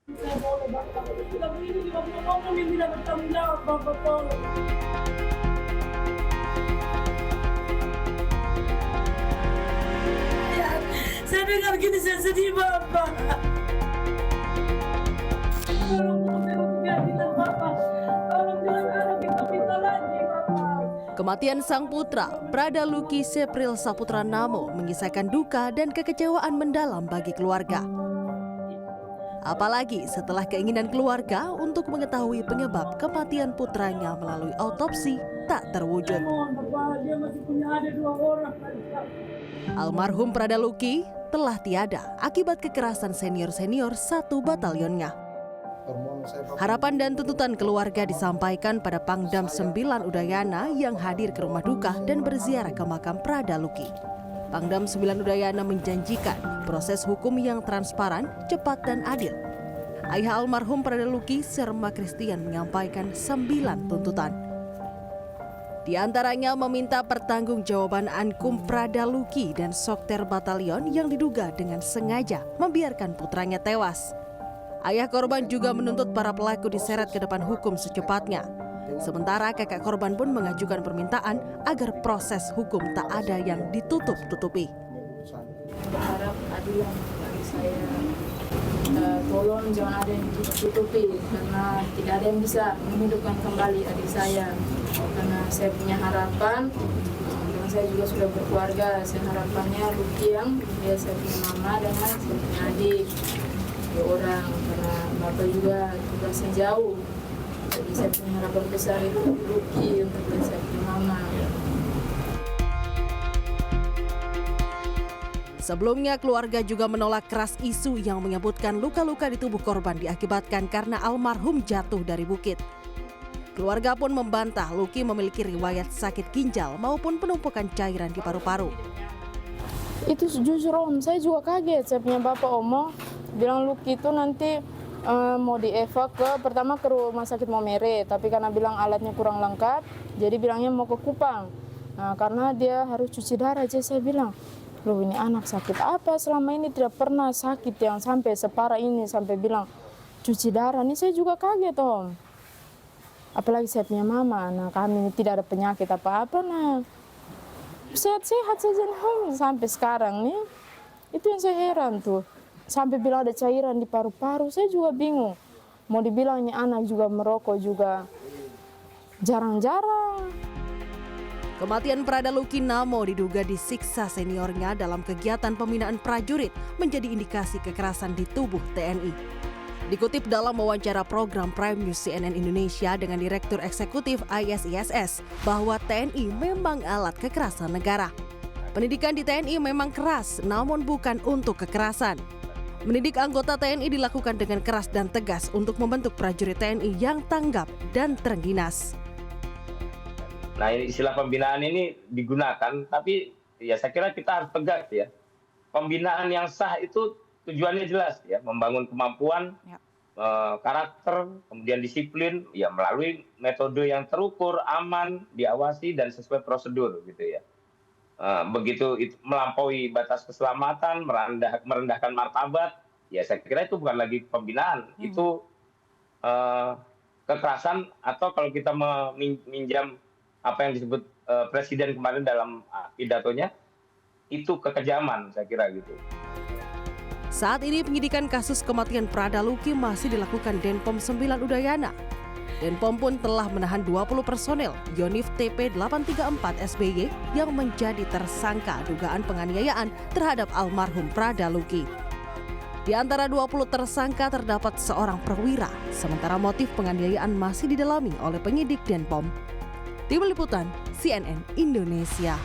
Saya boleh Bapak, sudah begini juga belum ngomong yang tidak bertanggung jawab Bapak tolong. Ya, saya dengar gini saya sedih Bapak. Tolong saya biar kita Bapak, tolong jangan ada pinta-pinta lagi Bapak. Kematian sang putra, Prada Luki Sepril Saputra Namo, menyisakan duka dan kekecewaan mendalam bagi keluarga. Apalagi setelah keinginan keluarga untuk mengetahui penyebab kematian putranya melalui autopsi tak terwujud. Mohon Bapak, dia masih punya ada 2 orang. Almarhum Prada Luki telah tiada akibat kekerasan senior-senior 1 batalionnya. Harapan dan tuntutan keluarga disampaikan pada Pangdam 9 Udayana yang hadir ke rumah duka dan berziarah ke makam Prada Luki. Pangdam 9 Udayana menjanjikan proses hukum yang transparan, cepat dan adil. Ayah almarhum Prada Luki, Serma Christian, menyampaikan 9 tuntutan. Di antaranya meminta pertanggungjawaban Ankum Prada Luki dan Sokter Batalion yang diduga dengan sengaja membiarkan putranya tewas. Ayah korban juga menuntut para pelaku diseret ke depan hukum secepatnya. Sementara kakak korban pun mengajukan permintaan agar proses hukum tak ada yang ditutup-tutupi. Berharap adilan bagi saya. Tolong jangan ada yang ditutupi karena tidak ada yang bisa menghidupkan kembali adik saya. Karena saya punya harapan, dan saya juga sudah berkeluarga. Saya harapannya Luki yang dia saya punya mama dan saya punya adik 2 orang. Karena bapak juga tugasnya jauh. Jadi saya punya harapan besar itu Luki untuk saya punya mama. Sebelumnya, keluarga juga menolak keras isu yang menyebutkan luka-luka di tubuh korban diakibatkan karena almarhum jatuh dari bukit. Keluarga pun membantah Luki memiliki riwayat sakit ginjal maupun penumpukan cairan di paru-paru. Itu jujur Om, saya juga kaget. Saya punya bapak Omo bilang Luki itu nanti mau dievak pertama ke rumah sakit Momere, tapi karena bilang alatnya kurang lengkap, jadi bilangnya mau ke Kupang. Nah, karena dia harus cuci darah, jadi saya bilang, loh ini anak sakit apa? Selama ini tidak pernah sakit yang sampai separah ini, sampai bilang cuci darah. Ini saya juga kaget Om. Apalagi saya punya mama, nah kami tidak ada penyakit apa-apa, nah sehat-sehat saja nih Om sampai sekarang nih. Itu yang saya heran tuh. Sampai bilang ada cairan di paru-paru, saya juga bingung. Mau dibilangnya anak juga merokok juga jarang-jarang. Kematian Prada Luki Namo diduga disiksa seniornya dalam kegiatan pembinaan prajurit menjadi indikasi kekerasan di tubuh TNI. Dikutip dalam wawancara program Prime News CNN Indonesia dengan Direktur Eksekutif ISISS bahwa TNI memang alat kekerasan negara. Pendidikan di TNI memang keras, namun bukan untuk kekerasan. Mendidik anggota TNI dilakukan dengan keras dan tegas untuk membentuk prajurit TNI yang tanggap dan terengginas. Nah, istilah pembinaan ini digunakan, tapi ya saya kira kita harus tegas ya. Pembinaan yang sah itu tujuannya jelas ya, membangun kemampuan, karakter, kemudian disiplin, ya melalui metode yang terukur, aman, diawasi dan sesuai prosedur gitu ya. Begitu itu melampaui batas keselamatan, merendahkan martabat, ya saya kira itu bukan lagi pembinaan, itu kekerasan atau kalau kita meminjam apa yang disebut Presiden kemarin dalam pidatonya, itu kekejaman saya kira gitu. Saat ini penyidikan kasus kematian Prada Luki masih dilakukan Denpom 9 Udayana. Denpom pun telah menahan 20 personel Yonif TP 834 SBY yang menjadi tersangka dugaan penganiayaan terhadap almarhum Prada Luki. Di antara 20 tersangka terdapat seorang perwira, sementara motif penganiayaan masih didalami oleh penyidik Denpom. Tim Liputan CNN Indonesia.